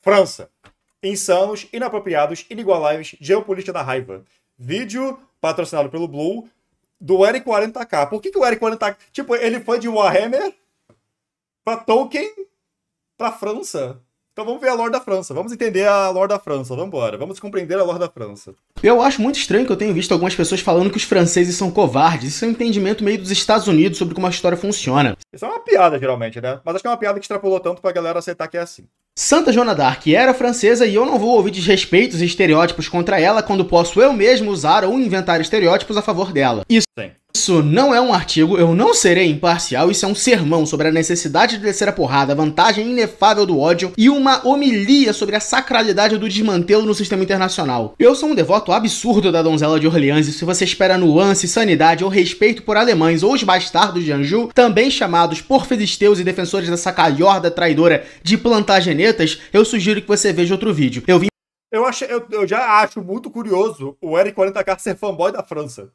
França. Insanos, inapropriados, inigualáveis, geopolítica da raiva. Vídeo patrocinado pelo Blue do R40K. Por que o R40K... Tipo, ele foi de Warhammer pra Tolkien pra França. Então vamos ver a lore da França. Vamos entender a lore da França. Vamos embora. Vamos compreender a lore da França. Eu acho muito estranho que eu tenho visto algumas pessoas falando que os franceses são covardes. Isso é um entendimento meio dos Estados Unidos sobre como a história funciona. Isso é uma piada, geralmente, né? Mas acho que é uma piada que extrapolou tanto pra galera aceitar que é assim. Santa Joana d'Arc era francesa e eu não vou ouvir desrespeitos e estereótipos contra ela quando posso eu mesmo usar ou inventar estereótipos a favor dela. Isso não é um artigo, eu não serei imparcial, isso é um sermão sobre a necessidade de descer a porrada, a vantagem inefável do ódio e uma homilia sobre a sacralidade do desmantelo no sistema internacional. Eu sou um devoto absurdo da donzela de Orleans e se você espera nuance, sanidade ou respeito por alemães ou os bastardos de Anjou, também chamados por filisteus e defensores dessa calhorda traidora de Plantagenetas, eu sugiro que você veja outro vídeo. Eu já acho muito curioso o R40K ser fanboy da França.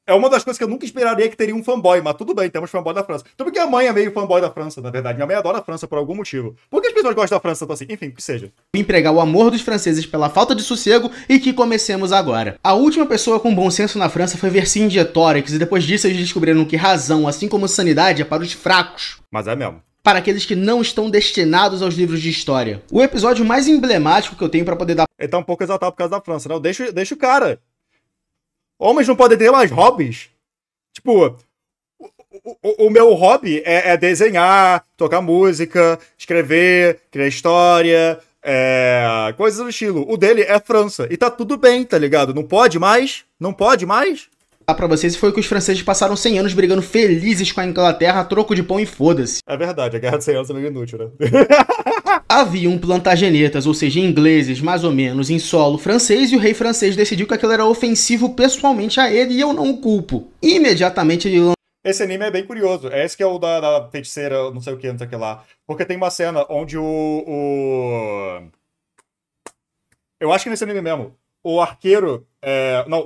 É uma das coisas que eu nunca esperaria que teria um fanboy, mas tudo bem, temos fanboy da França. Então por que a mãe é meio fanboy da França, na verdade? Minha mãe adora a França por algum motivo. Por que as pessoas gostam da França tanto assim? Enfim, que seja. Vim pregar o amor dos franceses pela falta de sossego e que comecemos agora. A última pessoa com bom senso na França foi Vercingétorix e depois disso eles descobriram que razão, assim como sanidade, é para os fracos. Mas é mesmo. Para aqueles que não estão destinados aos livros de história. O episódio mais emblemático que eu tenho para poder dar... Ele tá um pouco exaltado por causa da França, não? Deixa o cara. Homens não podem ter mais hobbies. Tipo, o meu hobby é desenhar, tocar música, escrever, criar história, coisas do estilo. O dele é França. E tá tudo bem, tá ligado? Não pode mais? Não pode mais? Pra vocês foi que os franceses passaram 100 anos brigando felizes com a Inglaterra a troco de pão e foda-se. É verdade, a Guerra de 100 anos é meio inútil, né? Haviam plantagenetas, ou seja, ingleses, mais ou menos, em solo francês, e o rei francês decidiu que aquilo era ofensivo pessoalmente a ele, e eu não o culpo. Imediatamente ele... Esse anime é bem curioso. É esse que é o da feiticeira, não sei o que lá. Porque tem uma cena onde eu acho que nesse anime mesmo, o arqueiro...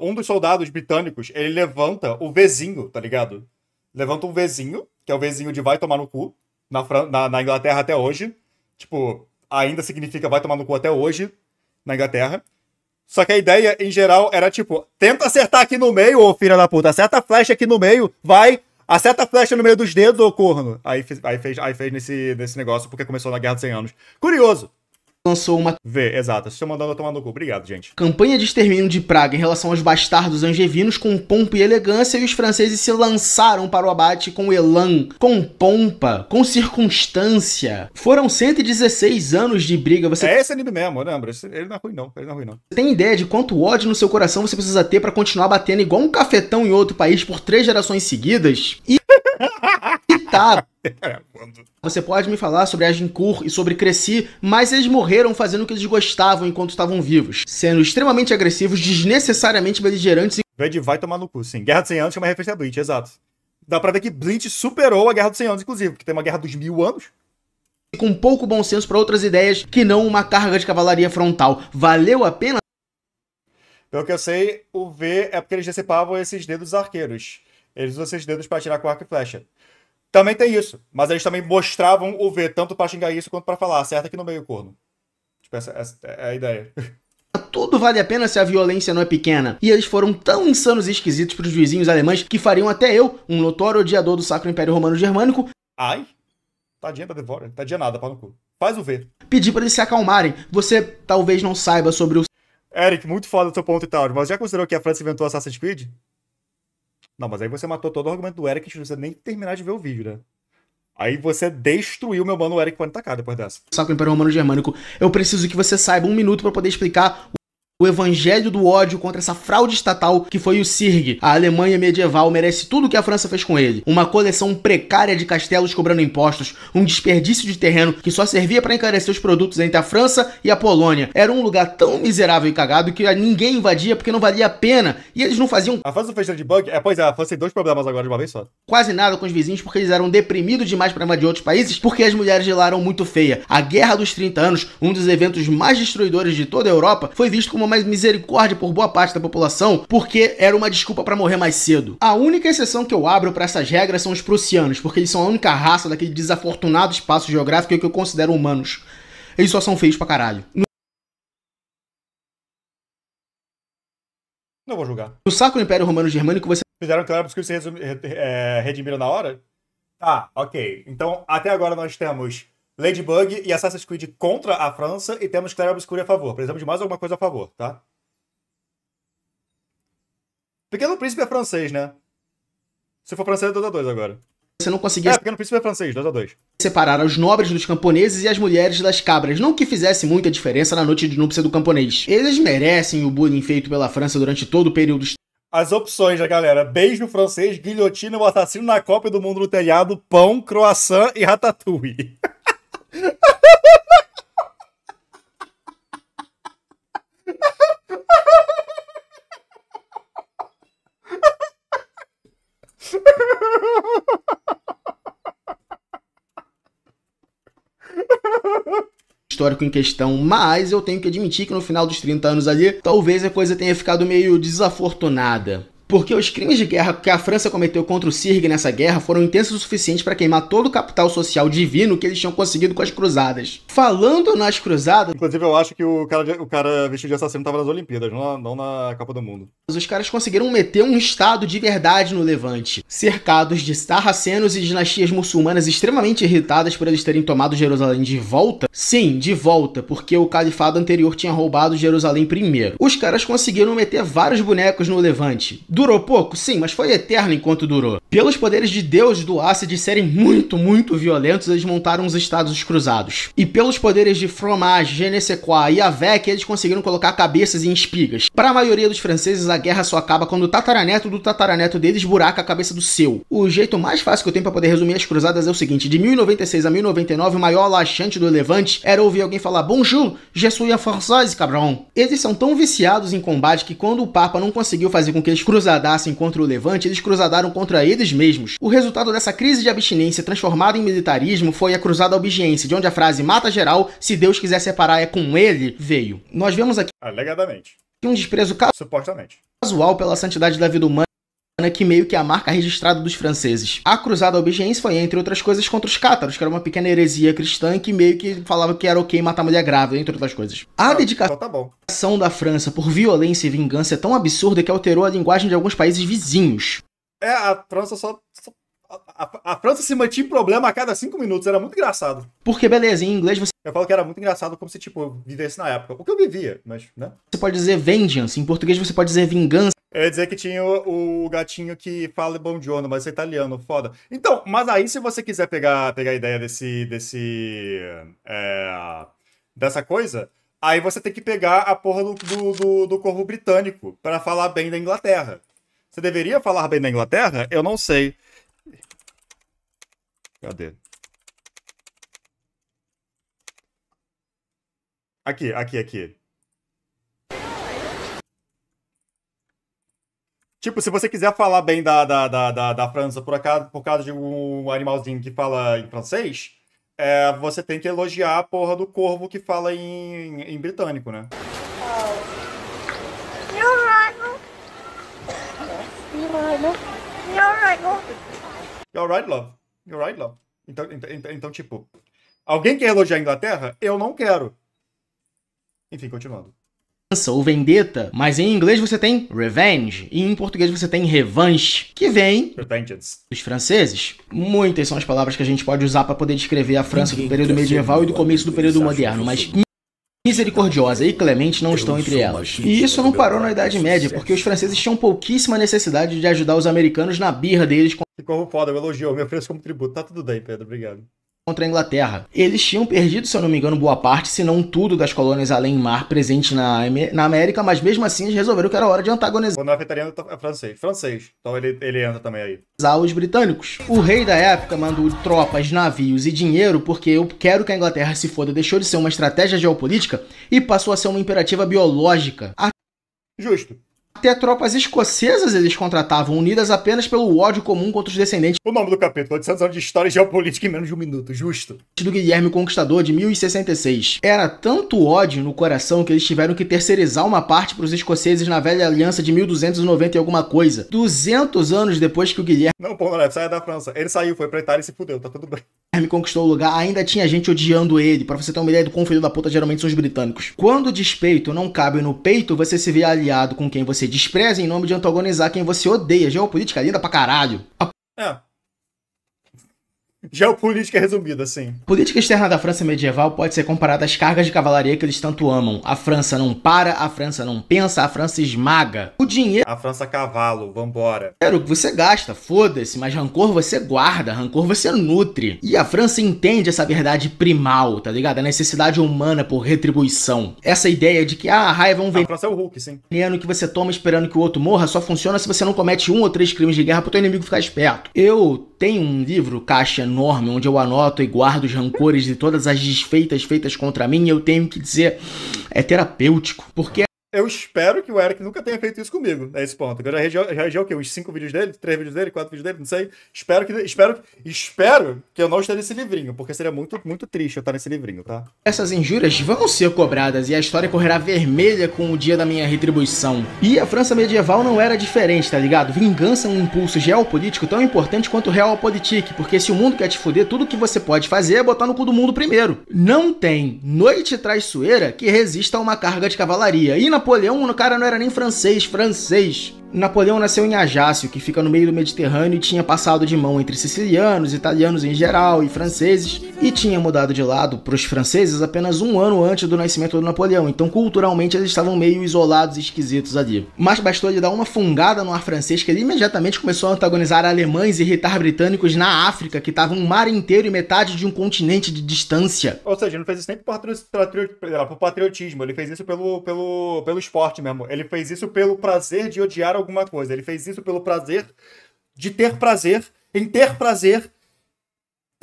um dos soldados britânicos, ele levanta o Vzinho, tá ligado? Levanta um Vzinho, que é o Vzinho de vai tomar no cu, na Inglaterra até hoje. Tipo, ainda significa vai tomar no cu até hoje, na Inglaterra. Só que a ideia, em geral, era tipo, tenta acertar aqui no meio, ô filha da puta, acerta a flecha aqui no meio, vai, acerta a flecha no meio dos dedos, ô corno. Aí fez nesse negócio, porque começou na Guerra dos 100 anos. Curioso. Lançou uma... Exato, estou mandando eu tomar no cu. Obrigado, gente. Campanha de extermínio de Praga em relação aos bastardos angevinos com pompa e elegância, e os franceses se lançaram para o abate com elan, com pompa, com circunstância. Foram 116 anos de briga. É esse anime mesmo, eu lembro. Ele não é ruim não, Você tem ideia de quanto ódio no seu coração você precisa ter para continuar batendo igual um cafetão em outro país por 3 gerações seguidas? E tá... Você pode me falar sobre Agincourt e sobre Crécy, mas eles morreram fazendo o que eles gostavam enquanto estavam vivos, sendo extremamente agressivos, desnecessariamente beligerantes e... Vai tomar no cu, sim. Guerra dos 100 anos é uma referência a Bleach, exato. Dá pra ver que Bleach superou a Guerra dos 100 anos, inclusive, porque tem uma Guerra dos 1000 anos. Com pouco bom senso para outras ideias que não uma carga de cavalaria frontal. Valeu a pena? Pelo que eu sei, o V é porque eles decepavam esses dedos arqueiros. Eles usam esses dedos pra atirar com arco e flecha. Também tem isso, mas eles também mostravam o V, tanto pra xingar isso quanto pra falar, acerta aqui no meio, corno. Tipo, essa é a ideia. Tudo vale a pena se a violência não é pequena. E eles foram tão insanos e esquisitos pros vizinhos alemães que fariam até eu, um notório odiador do Sacro Império Romano Germânico... Ai, tadinha da Devora, tadinha nada, pau no cu. Faz o V. Pedir pra eles se acalmarem. Você talvez não saiba sobre o... Eric, muito foda do seu ponto e tal, mas já considerou que a França inventou Assassin's Creed? Não, mas aí você matou todo o argumento do Eric, que não precisa nem terminar de ver o vídeo, né? Aí você destruiu meu mano Eric 40k depois dessa. Sacro Império Romano Germânico. Eu preciso que você saiba 1 minuto pra poder explicar o evangelho do ódio contra essa fraude estatal que foi o CIRG. A Alemanha medieval merece tudo o que a França fez com ele. Uma coleção precária de castelos cobrando impostos, um desperdício de terreno que só servia para encarecer os produtos entre a França e a Polônia. Era um lugar tão miserável e cagado que ninguém invadia porque não valia a pena. E eles não faziam... A França não fez de bug? Pois é, a França tem 2 problemas agora de uma vez só. Quase nada com os vizinhos porque eles eram deprimidos demais para invadir outros países porque as mulheres de lá eram muito feias. A Guerra dos 30 Anos, um dos eventos mais destruidores de toda a Europa, foi visto como mais misericórdia por boa parte da população, porque era uma desculpa pra morrer mais cedo. A única exceção que eu abro pra essas regras são os prussianos, porque eles são a única raça daquele desafortunado espaço geográfico que eu considero humanos. Eles só são feios pra caralho. Não vou julgar. No Sacro Império Romano Germânico você... Fizeram claro que se redimiram na hora? Tá, ok. Então, até agora nós temos Ladybug e Assassin's Creed contra a França e temos Clair Obscur a favor. Precisamos de mais alguma coisa a favor, tá? Pequeno Príncipe é francês, né? Se for francês, é 2x2 agora. Você não conseguia... Pequeno Príncipe é francês, 2x2. Separar os nobres dos camponeses e as mulheres das cabras. Não que fizesse muita diferença na noite de núpcia do camponês. Eles merecem o bullying feito pela França durante todo o período... As opções, galera. Beijo francês, guilhotina, o assassino na Copa do Mundo no telhado, pão, croissant e ratatouille. Histórico em questão, mas eu tenho que admitir que no final dos 30 anos ali, talvez a coisa tenha ficado meio desafortunada. Porque os crimes de guerra que a França cometeu contra o Sirg nessa guerra foram intensos o suficiente para queimar todo o capital social divino que eles tinham conseguido com as cruzadas. Falando nas cruzadas... Inclusive eu acho que o cara vestido de assassino estava nas Olimpíadas, não na Copa do Mundo. Os caras conseguiram meter um estado de verdade no Levante. Cercados de sarracenos e dinastias muçulmanas extremamente irritadas por eles terem tomado Jerusalém de volta. Sim, de volta, porque o califado anterior tinha roubado Jerusalém primeiro. Os caras conseguiram meter vários bonecos no Levante. Durou pouco? Sim, mas foi eterno enquanto durou. Pelos poderes de Deus do Ácid serem muito, muito violentos, eles montaram os Estados Cruzados. E pelos poderes de Fromage, Je ne sais quoi e Avec, eles conseguiram colocar cabeças em espigas. Para a maioria dos franceses, a guerra só acaba quando o tataraneto do tataraneto deles buraca a cabeça do seu. O jeito mais fácil que eu tenho para poder resumir as cruzadas é o seguinte: de 1096 a 1099, o maior laxante do Levante era ouvir alguém falar Bonjour, je suis un français, cabrão. Eles são tão viciados em combate que quando o Papa não conseguiu fazer com que eles cruzadassem contra o Levante, eles cruzadaram contra eles mesmos. O resultado dessa crise de abstinência transformada em militarismo foi a Cruzada Albigense, de onde a frase mata geral, se Deus quiser separar é com ele, veio. Nós vemos aqui alegadamente um desprezo supostamente casual pela santidade da vida humana, que meio que é a marca registrada dos franceses. A Cruzada Albigense foi, entre outras coisas, contra os cátaros, que era uma pequena heresia cristã que meio que falava que era ok matar mulher grávida, entre outras coisas. A dedicação da França por violência e vingança é tão absurda que alterou a linguagem de alguns países vizinhos. A França a França se mantinha em problema a cada 5 minutos, era muito engraçado. Porque, beleza, em inglês você... Eu falo que era muito engraçado como se, tipo, eu vivesse na época. O que eu vivia, mas, né? Você pode dizer vengeance, em português você pode dizer vingança. Eu ia dizer que tinha o gatinho que fala buongiorno, mas é italiano, foda. Então, mas aí se você quiser pegar a ideia dessa coisa, aí você tem que pegar a porra do corvo britânico para falar bem da Inglaterra. Você deveria falar bem da Inglaterra? Eu não sei. Cadê? Aqui. Tipo, se você quiser falar bem da França por causa de um animalzinho que fala em francês, você tem que elogiar a porra do corvo que fala em britânico, né? You're right, love. You're right, love. Então, tipo, alguém quer elogiar a Inglaterra? Eu não quero. Enfim, continuando. Ou vendetta, mas em inglês você tem revenge, e em português você tem revanche, que vem dos franceses. Muitas são as palavras que a gente pode usar para poder descrever a França do período medieval e do começo do período moderno, mas misericordiosa e clemente não estão entre elas. E isso não parou na Idade Média, porque os franceses tinham pouquíssima necessidade de ajudar os americanos na birra deles Ficou foda, eu elogio, me ofereço como tributo. Tá tudo bem, Pedro, obrigado. Contra a Inglaterra. Eles tinham perdido, se eu não me engano, boa parte, se não tudo, das colônias além-mar presente na América, mas mesmo assim eles resolveram que era hora de antagonizar. Quando é vegetariano, é francês. Então ele entra também aí. Os britânicos. O rei da época mandou tropas, navios e dinheiro porque eu quero que a Inglaterra se foda. Deixou de ser uma estratégia geopolítica e passou a ser uma imperativa biológica. Justo. Até tropas escocesas eles contratavam, unidas apenas pelo ódio comum contra os descendentes. O nome do capítulo, 800 anos de história e geopolítica em menos de um minuto, justo. Do Guilherme Conquistador, de 1066. Era tanto ódio no coração que eles tiveram que terceirizar uma parte para os escoceses na velha aliança de 1290 e alguma coisa. 200 anos depois que o Guilherme... Não, pô, não, saia da França. Ele saiu, foi pra Itália e se fudeu, tá tudo bem. Conquistou o lugar, ainda tinha gente odiando ele. Pra você ter uma ideia do quão filho da puta geralmente são os britânicos. Quando o despeito não cabe no peito, você se vê aliado com quem você despreza em nome de antagonizar quem você odeia. Geopolítica linda pra caralho. Geopolítica resumida, sim. A política externa da França medieval pode ser comparada às cargas de cavalaria que eles tanto amam. A França não para, a França não pensa, a França esmaga. O dinheiro... A França cavalo, vambora. Dinheiro que você gasta, foda-se, mas rancor você guarda, rancor você nutre. E a França entende essa verdade primal, tá ligado? A necessidade humana por retribuição. Essa ideia de que a raiva é um veneno... A França é o Hulk, sim. Que você toma esperando que o outro morra só funciona se você não comete 1 ou 3 crimes de guerra pro teu inimigo ficar esperto. Eu tenho um livro, caixa enorme, onde eu anoto e guardo os rancores de todas as desfeitas feitas contra mim, e eu tenho que dizer, é terapêutico, porque... Eu espero que o Eric nunca tenha feito isso comigo, a esse ponto. Eu já regi o quê? Uns 5 vídeos dele? 3 vídeos dele? 4 vídeos dele? Não sei. Espero que eu não esteja nesse livrinho, porque seria muito, muito triste eu estar nesse livrinho, tá? Essas injúrias vão ser cobradas e a história correrá vermelha com o dia da minha retribuição. E a França medieval não era diferente, tá ligado? Vingança é um impulso geopolítico tão importante quanto o realpolitik, porque se o mundo quer te foder, tudo que você pode fazer é botar no cu do mundo primeiro. Não tem noite traiçoeira que resista a uma carga de cavalaria. E Napoleão, o cara não era nem francês. Napoleão nasceu em Ajácio, que fica no meio do Mediterrâneo, e tinha passado de mão entre sicilianos, italianos em geral e franceses, e tinha mudado de lado para os franceses apenas 1 ano antes do nascimento do Napoleão, então culturalmente eles estavam meio isolados e esquisitos ali. Mas bastou ele dar uma fungada no ar francês que ele imediatamente começou a antagonizar alemães e irritar britânicos na África, que estava um mar inteiro e metade de um continente de distância. Ou seja, ele não fez isso nem por patriotismo, ele fez isso pelo esporte mesmo, ele fez isso pelo prazer de odiar alguma coisa. Ele fez isso pelo prazer de ter prazer em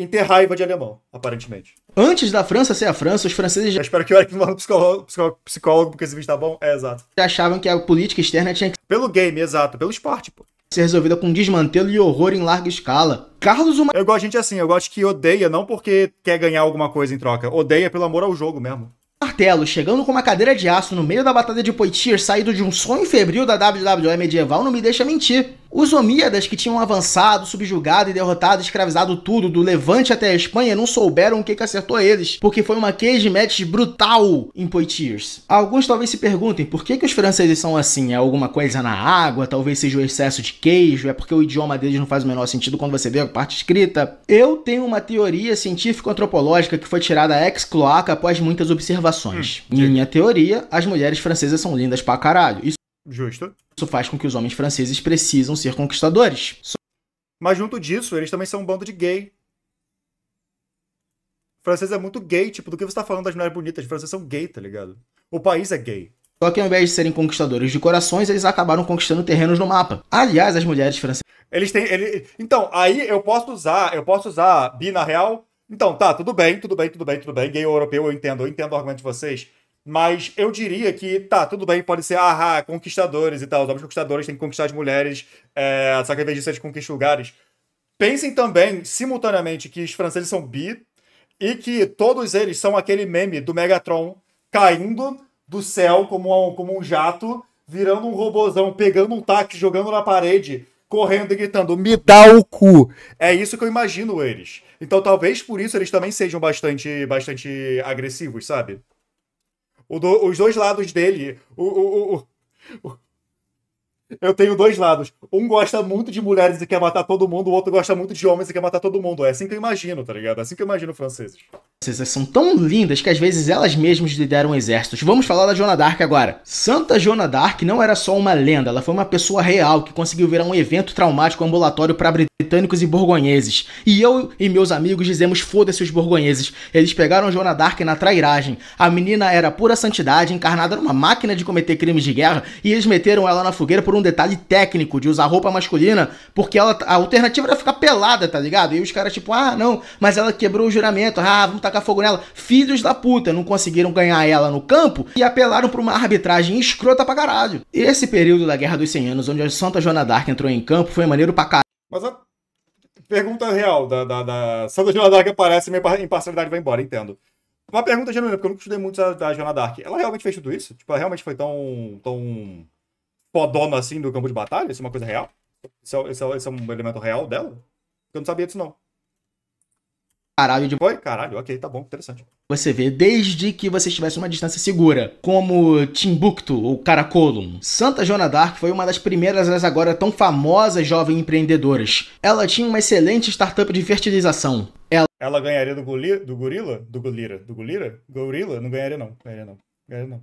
ter raiva de alemão, aparentemente. Antes da França ser a França, os franceses já... Eu espero que o Eric não vá no psicólogo, porque esse vídeo tá bom. É, exato. Já achavam que a política externa tinha que... Pelo game, exato. Pelo esporte, pô. Ser resolvida com desmantelo e horror em larga escala. Carlos... Eu gosto de gente assim, eu gosto que odeia não porque quer ganhar alguma coisa em troca. Odeia pelo amor ao jogo mesmo. Martelo, chegando com uma cadeira de aço no meio da batalha de Poitiers, saído de um sonho febril da WWE medieval, não me deixa mentir. Os Omíadas, que tinham avançado, subjugado e derrotado, escravizado tudo, do Levante até a Espanha, não souberam o que acertou eles, porque foi uma cage match brutal em Poitiers. Alguns talvez se perguntem por que os franceses são assim, é alguma coisa na água, talvez seja o excesso de queijo, é porque o idioma deles não faz o menor sentido quando você vê a parte escrita. Eu tenho uma teoria científico-antropológica que foi tirada ex-cloaca após muitas observações. Minha teoria, as mulheres francesas são lindas pra caralho. Justo. Isso faz com que os homens franceses precisam ser conquistadores. Mas junto disso, eles também são um bando de gay. O francês é muito gay, tipo, do que você tá falando das mulheres bonitas? Os franceses são gay, tá ligado? O país é gay. Só que ao invés de serem conquistadores de corações, eles acabaram conquistando terrenos no mapa. Aliás, as mulheres francesas... Então, aí eu posso usar bi na real. Então, tá, tudo bem. Gay ou europeu, eu entendo o argumento de vocês. Mas eu diria que, tá, tudo bem, pode ser, conquistadores e tal. Os homens conquistadores têm que conquistar as mulheres, só que ao invés disso eles conquistam lugares. Pensem também, simultaneamente, que os franceses são bi e que todos eles são aquele meme do Megatron caindo do céu como um jato, virando um robozão, pegando um táxi, jogando na parede, correndo e gritando, me dá o cu. É isso que eu imagino eles. Então talvez por isso eles também sejam bastante agressivos, sabe? Os dois lados dele. Eu tenho dois lados. Um gosta muito de mulheres e quer matar todo mundo, o outro gosta muito de homens e quer matar todo mundo. É assim que eu imagino, tá ligado? É assim que eu imagino franceses. Essas são tão lindas que às vezes elas mesmas lideram exércitos. Vamos falar da Joana d'Arc agora. Santa Joana d'Arc não era só uma lenda, ela foi uma pessoa real que conseguiu virar um evento traumático ambulatório para britânicos e borgonheses. E eu e meus amigos dizemos foda-se os borgonheses. Eles pegaram Joana d'Arc na trairagem. A menina era pura santidade, encarnada numa máquina de cometer crimes de guerra, e eles meteram ela na fogueira por um detalhe técnico de usar roupa masculina, porque a alternativa era ficar pelada, tá ligado? E os caras tipo, não, mas ela quebrou o juramento, vamos tacar fogo nela. Filhos da puta, não conseguiram ganhar ela no campo e apelaram pra uma arbitragem escrota pra caralho. Esse período da Guerra dos 100 Anos, onde a Santa Joana d'Arc entrou em campo, foi maneiro pra caralho. Mas a pergunta real da Santa Joana d'Arc aparece, minha imparcialidade vai embora, entendo. Uma pergunta genuína, porque eu nunca estudei muito da Joana d'Arc. Ela realmente fez tudo isso? Tipo, ela realmente foi tão fodona assim do campo de batalha? Isso é uma coisa real? Esse é um elemento real dela? Eu não sabia disso, não. Foi? Caralho, ok, tá bom, interessante. Você vê, desde que você estivesse uma distância segura, como Timbuktu ou Karakorum. Santa Joana d'Arc foi uma das primeiras das agora tão famosas jovens empreendedoras. Ela tinha uma excelente startup de fertilização. Ela ganharia do gorila? Do gorila? Gorila? Não ganharia não. Ganharia não.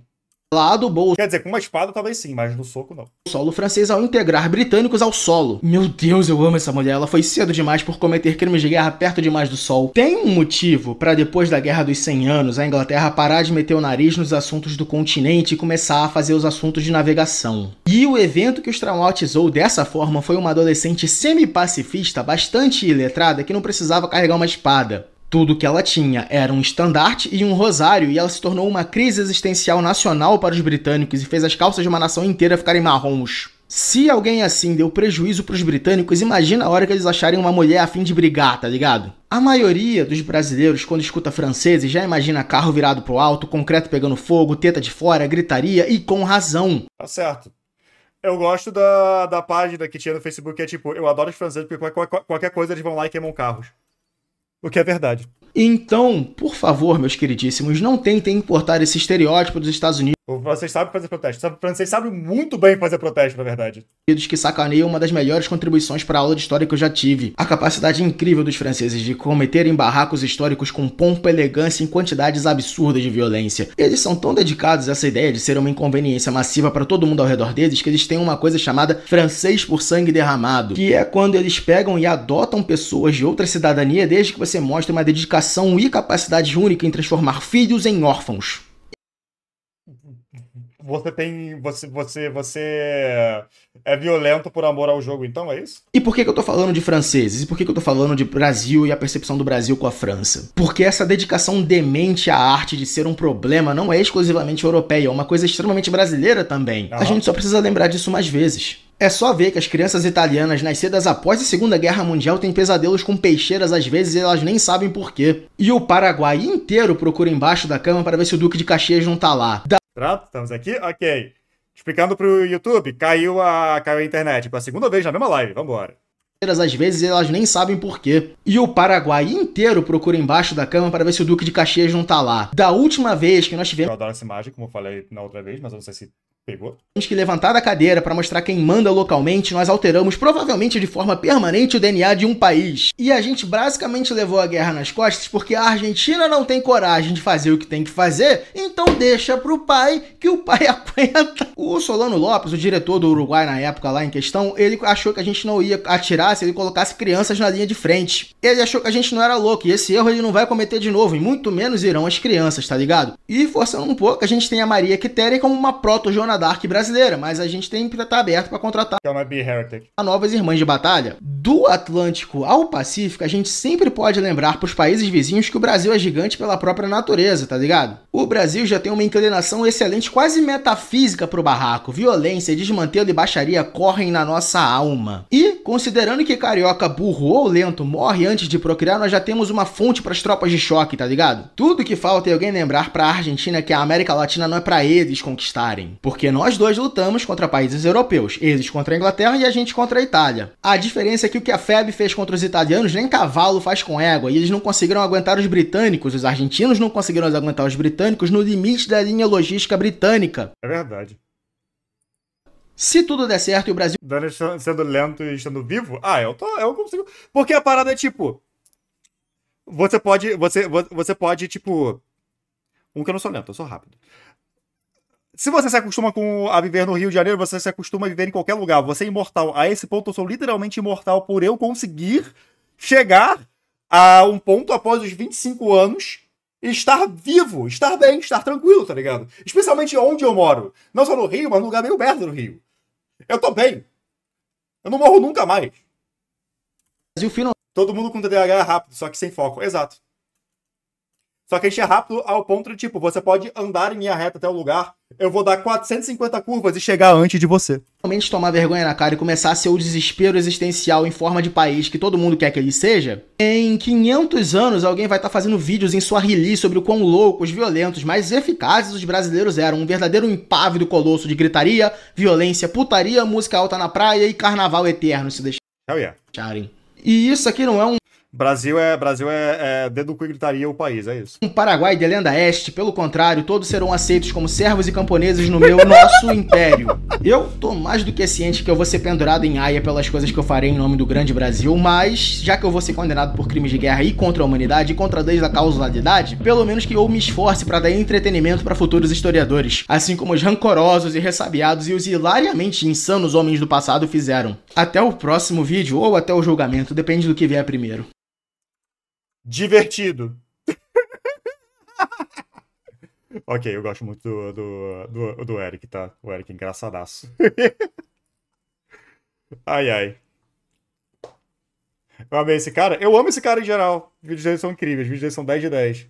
Lá do bolso. Quer dizer, com uma espada talvez sim, mas no soco não. Solo francês ao integrar britânicos ao solo. Meu Deus, eu amo essa mulher. Ela foi cedo demais por cometer crimes de guerra perto demais do sol. Tem um motivo para depois da Guerra dos 100 Anos a Inglaterra parar de meter o nariz nos assuntos do continente e começar a fazer os assuntos de navegação. E o evento que os traumatizou dessa forma foi uma adolescente semi-pacifista bastante iletrada que não precisava carregar uma espada. Tudo que ela tinha era um estandarte e um rosário, e ela se tornou uma crise existencial nacional para os britânicos e fez as calças de uma nação inteira ficarem marrons. Se alguém assim deu prejuízo para os britânicos, imagina a hora que eles acharem uma mulher a fim de brigar, tá ligado? A maioria dos brasileiros, quando escuta franceses, já imagina carro virado pro alto, concreto pegando fogo, teta de fora, gritaria, e com razão. Tá certo. Eu gosto da página que tinha no Facebook, que é tipo, eu adoro os franceses porque qualquer coisa eles vão lá e queimam carros. O que é verdade. Então, por favor, meus queridíssimos, não tentem importar esse estereótipo dos Estados Unidos. Vocês sabem fazer protesto. Vocês sabem muito bem fazer protesto, na verdade. Que sacaneiam uma das melhores contribuições para a aula de história que eu já tive. A capacidade incrível dos franceses de cometerem barracos históricos com pompa, elegância e quantidades absurdas de violência. Eles são tão dedicados a essa ideia de ser uma inconveniência massiva para todo mundo ao redor deles que eles têm uma coisa chamada francês por sangue derramado, que é quando eles pegam e adotam pessoas de outra cidadania desde que você mostre uma dedicação e capacidade única em transformar filhos em órfãos. Você é violento por amor ao jogo, então, é isso? E por que eu tô falando de franceses? E por que eu tô falando de Brasil e a percepção do Brasil com a França? Porque essa dedicação demente à arte de ser um problema não é exclusivamente europeia, é uma coisa extremamente brasileira também. A gente só precisa lembrar disso mais vezes. É só ver que as crianças italianas nascidas após a Segunda Guerra Mundial têm pesadelos com peixeiras às vezes e elas nem sabem por quê. E o Paraguai inteiro procura embaixo da cama para ver se o Duque de Caxias não tá lá. Pronto, estamos aqui? Ok. Explicando pro YouTube, caiu a internet pela segunda vez na mesma live, vambora. Às vezes elas nem sabem por quê. E o Paraguai inteiro procura embaixo da cama para ver se o Duque de Caxias não tá lá. Da última vez que nós tivemos... Eu adoro essa imagem, como eu falei na outra vez, mas eu não sei se pegou. Temos que levantar da cadeira para mostrar quem manda localmente, nós alteramos provavelmente de forma permanente o DNA de um país. E a gente basicamente levou a guerra nas costas porque a Argentina não tem coragem de fazer o que tem que fazer, então deixa pro pai que o pai aguenta. O Solano Lopes, o diretor do Uruguai na época lá em questão, ele achou que a gente não ia atirar se ele colocasse crianças na linha de frente. Ele achou que a gente não era louco e esse erro ele não vai cometer de novo, e muito menos irão as crianças, tá ligado? E forçando um pouco, a gente tem a Maria Quitéria como uma proto-Joana d'Arc brasileira, mas a gente tem que estar aberto para contratar novas irmãs de batalha. Do Atlântico ao Pacífico, a gente sempre pode lembrar para os países vizinhos que o Brasil é gigante pela própria natureza, tá ligado? O Brasil já tem uma inclinação excelente, quase metafísica pro barraco. Violência, desmantelo e baixaria correm na nossa alma. E, considerando que carioca burro ou lento morre antes de procriar, nós já temos uma fonte para as tropas de choque, tá ligado? Tudo que falta é alguém lembrar pra Argentina que a América Latina não é para eles conquistarem. Porque nós dois lutamos contra países europeus, eles contra a Inglaterra e a gente contra a Itália. A diferença é que o que a FEB fez contra os italianos nem cavalo faz com égua, e eles não conseguiram aguentar os britânicos, os argentinos não conseguiram aguentar os britânicos no limite da linha logística britânica. É verdade. Se tudo der certo e o Brasil... Dani sendo lento e estando vivo? Eu consigo. Porque a parada é tipo... Você pode, tipo... Que eu não sou lento, eu sou rápido. Se você se acostuma a viver no Rio de Janeiro, você se acostuma a viver em qualquer lugar. Você é imortal. A esse ponto, eu sou literalmente imortal por eu conseguir chegar a um ponto após os 25 anos e estar vivo, estar bem, estar tranquilo, tá ligado? Especialmente onde eu moro. Não só no Rio, mas num lugar meio merda no Rio. Eu tô bem. Eu não morro nunca mais. Brasil final... Todo mundo com TDAH é rápido, só que sem foco. Exato. Só que a gente é rápido ao ponto de, tipo, você pode andar em linha reta até o lugar, eu vou dar 450 curvas e chegar antes de você. Realmente tomar vergonha na cara e começar a ser o desespero existencial em forma de país que todo mundo quer que ele seja, em 500 anos alguém vai estar fazendo vídeos em Swahili sobre o quão loucos, violentos, mas eficazes os brasileiros eram. Um verdadeiro impávido colosso de gritaria, violência, putaria, música alta na praia e carnaval eterno, se deixarem. E isso aqui não é um Brasil é dedo cu e gritaria o país, é isso. um Paraguai de lenda este, pelo contrário, todos serão aceitos como servos e camponeses no meu nosso império. Eu tô mais do que ciente que eu vou ser pendurado em aia pelas coisas que eu farei em nome do grande Brasil, mas já que eu vou ser condenado por crimes de guerra e contra a humanidade e contra a lei da causalidade, pelo menos que eu me esforce pra dar entretenimento pra futuros historiadores, assim como os rancorosos e ressabiados e os hilariamente insanos homens do passado fizeram. Até o próximo vídeo ou até o julgamento, depende do que vier primeiro. Divertido. Ok, eu gosto muito do Eric, tá? O Eric é engraçadaço. Ai, ai. Eu amei esse cara. Eu amo esse cara em geral. Os vídeos dele são incríveis. Os vídeos dele são 10 de 10.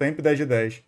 Sempre 10 de 10.